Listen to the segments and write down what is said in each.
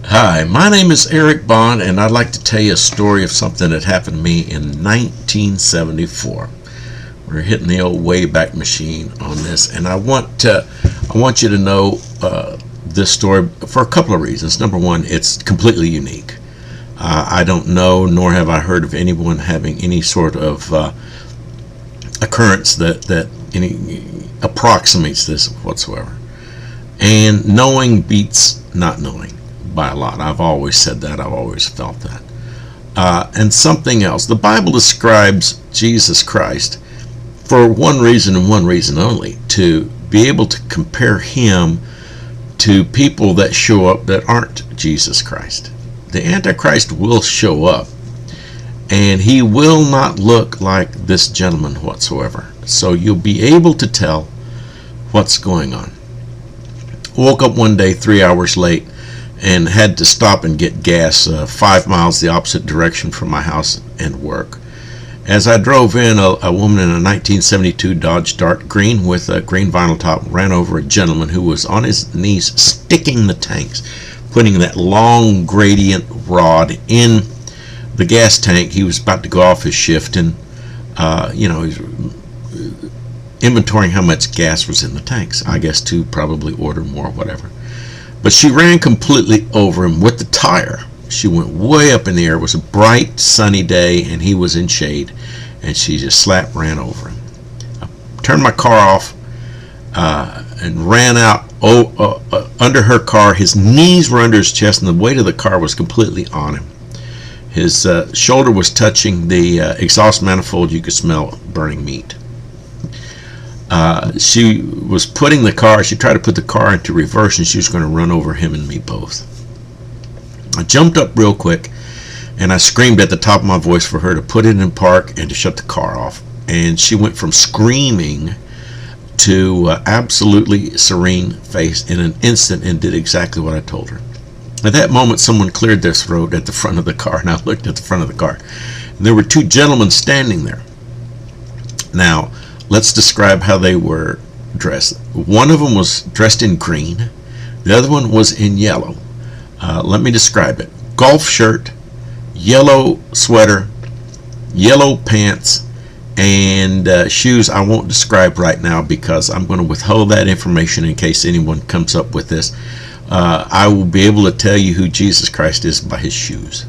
Hi, my name is Eric Bond, and I'd like to tell you a story of something that happened to me in 1974. We're hitting the old Wayback Machine on this, and I want you to know this story for a couple of reasons. Number one, it's completely unique. I don't know, nor have I heard of anyone having any sort of occurrence that any approximates this whatsoever. And knowing beats not knowing by a lot. I've always said that. I've always felt that. And something else. The Bible describes Jesus Christ for one reason and one reason only, to be able to compare him to people that show up that aren't Jesus Christ. The Antichrist will show up, and he will not look like this gentleman whatsoever. So you'll be able to tell what's going on. Woke up one day 3 hours late and had to stop and get gas 5 miles the opposite direction from my house and work. As I drove in, a woman in a 1972 Dodge Dart Green with a green vinyl top ran over a gentleman who was on his knees sticking the tanks, putting that long gradient rod in the gas tank. He was about to go off his shift, and he was inventorying how much gas was in the tanks, I guess, to probably order more, whatever. But she ran completely over him with the tire. She went way up in the air. It was a bright, sunny day, and he was in shade, and she just ran over him. I turned my car off and ran out under her car. His knees were under his chest, and the weight of the car was completely on him. His shoulder was touching the exhaust manifold. You could smell burning meat. She was putting the car, she tried to put the car into reverse, and she was going to run over him and me both. I jumped up real quick, and I screamed at the top of my voice for her to put it in park and to shut the car off. And she went from screaming to absolutely serene face in an instant and did exactly what I told her. At that moment, someone cleared their throat at the front of the car, and I looked at the front of the car. And there were two gentlemen standing there. Now, let's describe how they were dressed. One of them was dressed in green. The other one was in yellow. Let me describe it. Golf shirt, yellow sweater, yellow pants, and shoes I won't describe right now because I'm going to withhold that information in case anyone comes up with this. I will be able to tell you who Jesus Christ is by his shoes,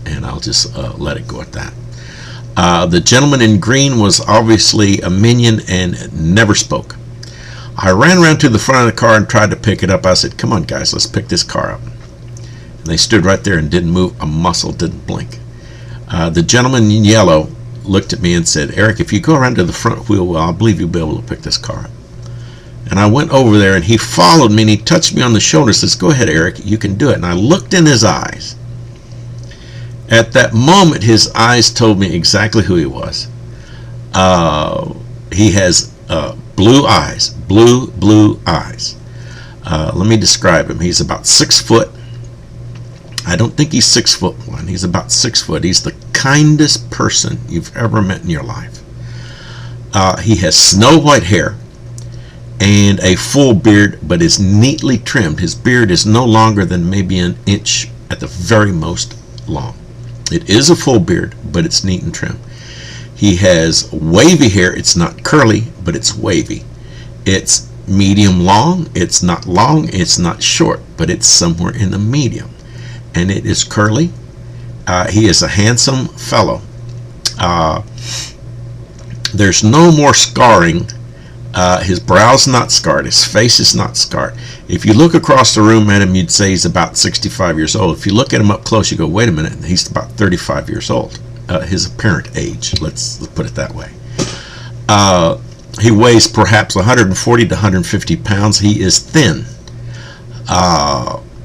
and I'll just let it go at that. The gentleman in green was obviously a minion and never spoke. I ran around to the front of the car and tried to pick it up. I said, "Come on, guys, let's pick this car up." And they stood right there and didn't move a muscle, didn't blink. The gentleman in yellow looked at me and said, "Eric, if you go around to the front wheel well, I believe you'll be able to pick this car up." And I went over there, and he followed me, and he touched me on the shoulder and says, "Go ahead, Eric, you can do it." And I looked in his eyes. At that moment, his eyes told me exactly who he was. He has blue eyes, blue eyes. Let me describe him. He's about 6 foot. I don't think he's 6'1". He's about 6 foot. He's the kindest person you've ever met in your life. He has snow white hair and a full beard, but is neatly trimmed. His beard is no longer than maybe an inch at the very most long. It is a full beard, but it's neat and trim. He has wavy hair. It's not curly, but it's wavy. It's medium long. It's not long. It's not short, but it's somewhere in the medium. And it is curly. He is a handsome fellow. There's no more scarring. His brow's not scarred. His face is not scarred. If you look across the room at him, you'd say he's about 65 years old. If you look at him up close, you go, wait a minute, he's about 35 years old. His apparent age, let's put it that way. He weighs perhaps 140 to 150 pounds. He is thin.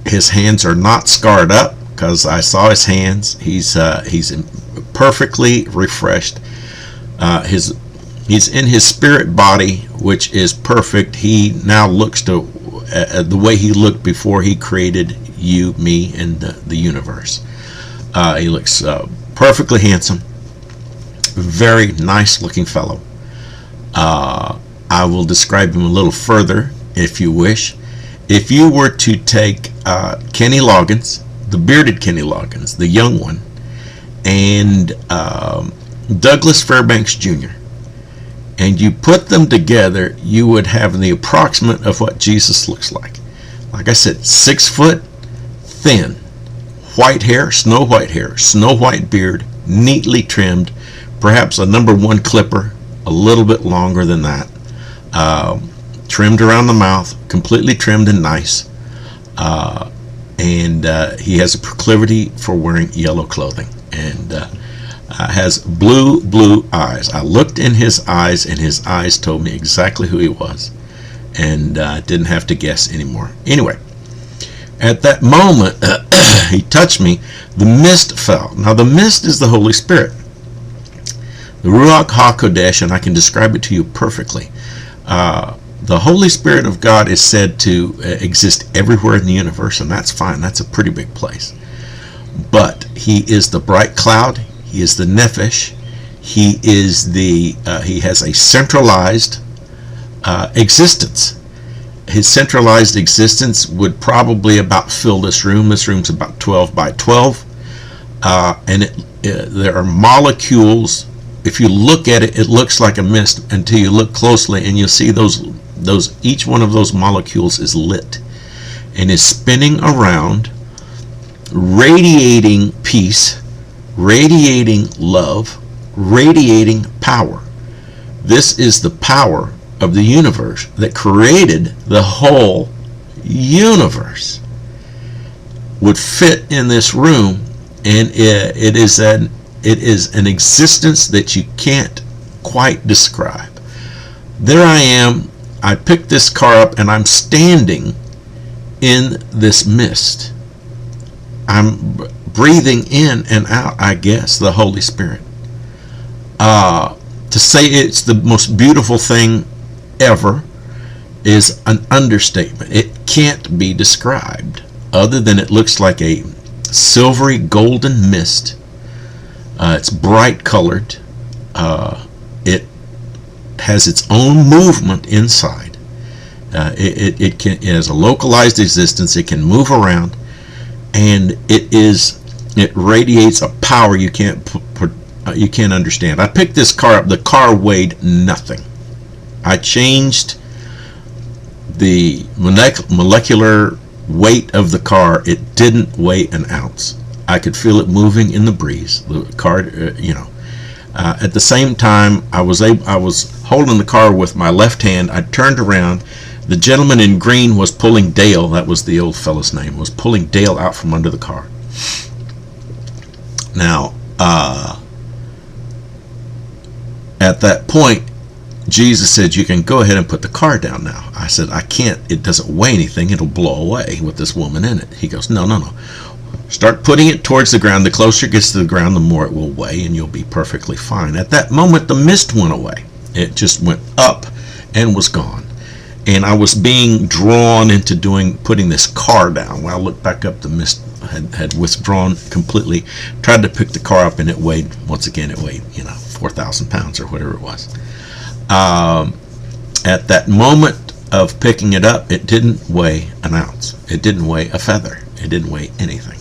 His hands are not scarred up because I saw his hands. He's perfectly refreshed. He's in his spirit body, which is perfect. He now looks to the way he looked before he created you, me, and the universe. He looks perfectly handsome, very nice looking fellow. I will describe him a little further if you wish. If you were to take Kenny Loggins the bearded Kenny Loggins, the young one, and Douglas Fairbanks Jr., and you put them together, you would have the approximate of what Jesus looks like. Like I said, 6 foot, thin, white hair, snow white beard, neatly trimmed, perhaps a number 1 clipper, a little bit longer than that, trimmed around the mouth, completely trimmed and nice, and he has a proclivity for wearing yellow clothing, and has blue eyes. I looked in his eyes, and his eyes told me exactly who he was, and didn't have to guess anymore. Anyway, at that moment, he touched me. The mist fell. Now, the mist is the Holy Spirit, the Ruach HaKodesh, and I can describe it to you perfectly. The Holy Spirit of God is said to exist everywhere in the universe, and that's fine. That's a pretty big place. But he is the bright cloud. He is the nephesh. He is he has a centralized existence. His centralized existence would probably about fill this room. This room's about 12 by 12, and there are molecules. If you look at it, it looks like a mist until you look closely, and you'll see each one of those molecules is lit and is spinning around, radiating peace, radiating love, radiating power. This is the power of the universe that created the whole universe. Would fit in this room, and it is an existence that you can't quite describe. There I am. I picked this car up, and I'm standing in this mist. I'm breathing in and out, I guess, the Holy Spirit. To say it's the most beautiful thing ever is an understatement. It can't be described other than it looks like a silvery golden mist. It's bright colored. It has its own movement inside. It has a localized existence. It can move around, and it radiates a power you can't understand. I picked this car up. The car weighed nothing. I changed the molecular weight of the car. It didn't weigh an ounce. I could feel it moving in the breeze. The car, at the same time, I was holding the car with my left hand. I turned around. The gentleman in green was pulling Dale. That was the old fellow's name. Was pulling Dale out from under the car. Now, at that point, Jesus said, "You can go ahead and put the car down now." I said, "I can't. It doesn't weigh anything. It'll blow away with this woman in it." He goes, No. Start putting it towards the ground. The closer it gets to the ground, the more it will weigh, and you'll be perfectly fine. At that moment, the mist went away. It just went up and was gone. And I was being drawn into putting this car down. When I looked back up, the mist had withdrawn completely. Tried to pick the car up, and it weighed, once again, 4,000 pounds or whatever it was. At that moment of picking it up, it didn't weigh an ounce. It didn't weigh a feather. It didn't weigh anything.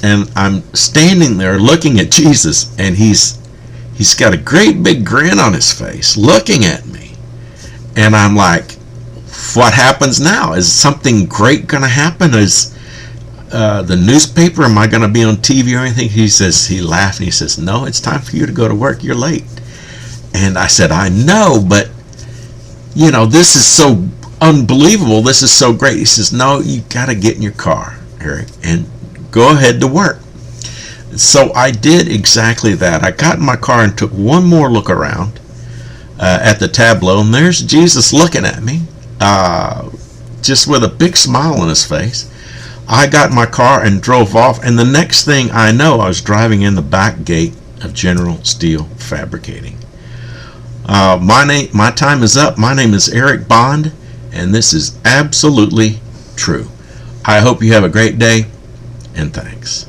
And I'm standing there looking at Jesus, and he's got a great big grin on his face looking at me. And I'm like, what happens now? Is something great going to happen? Is the newspaper, am I going to be on TV or anything? He laughed and he says, "No, it's time for you to go to work. You're late." And I said, "I know, but this is so unbelievable. This is so great." He says, "No, you got to get in your car, Eric, and go ahead to work." So I did exactly that. I got in my car and took one more look around at the tableau, and there's Jesus looking at me, just with a big smile on his face. I got in my car and drove off, and the next thing I know, I was driving in the back gate of General Steel Fabricating. My time is up. My name is Eric Bond, and this is absolutely true. I hope you have a great day, and thanks.